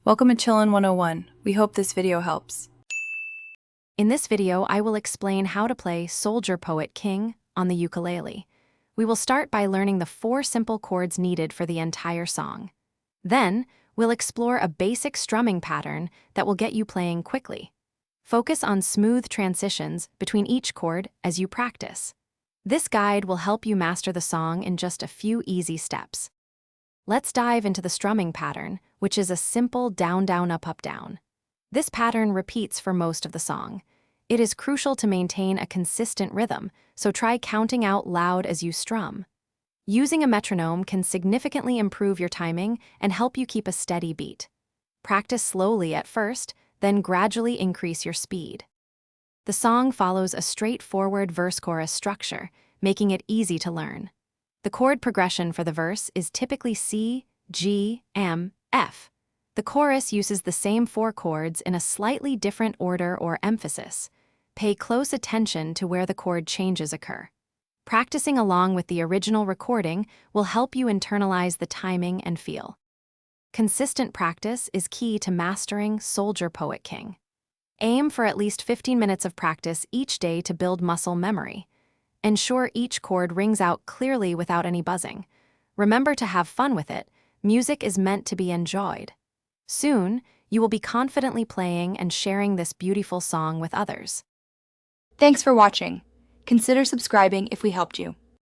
Welcome to Chillin' 101. We hope this video helps. In this video, I will explain how to play Soldier Poet King on the ukulele. We will start by learning the 4 simple chords needed for the entire song. Then, we'll explore a basic strumming pattern that will get you playing quickly. Focus on smooth transitions between each chord as you practice. This guide will help you master the song in just a few easy steps. Let's dive into the strumming pattern, which is a simple down, down, up, up, down. This pattern repeats for most of the song. It is crucial to maintain a consistent rhythm, so try counting out loud as you strum. Using a metronome can significantly improve your timing and help you keep a steady beat. Practice slowly at first, then gradually increase your speed. The song follows a straightforward verse-chorus structure, making it easy to learn. The chord progression for the verse is typically C, G, M, F. The chorus uses the same 4 chords in a slightly different order or emphasis. Pay close attention to where the chord changes occur. Practicing along with the original recording will help you internalize the timing and feel. Consistent practice is key to mastering Soldier Poet King. Aim for at least 15 minutes of practice each day to build muscle memory. Ensure each chord rings out clearly without any buzzing. Remember to have fun with it. Music is meant to be enjoyed. Soon, you will be confidently playing and sharing this beautiful song with others. Thanks for watching. Consider subscribing if we helped you.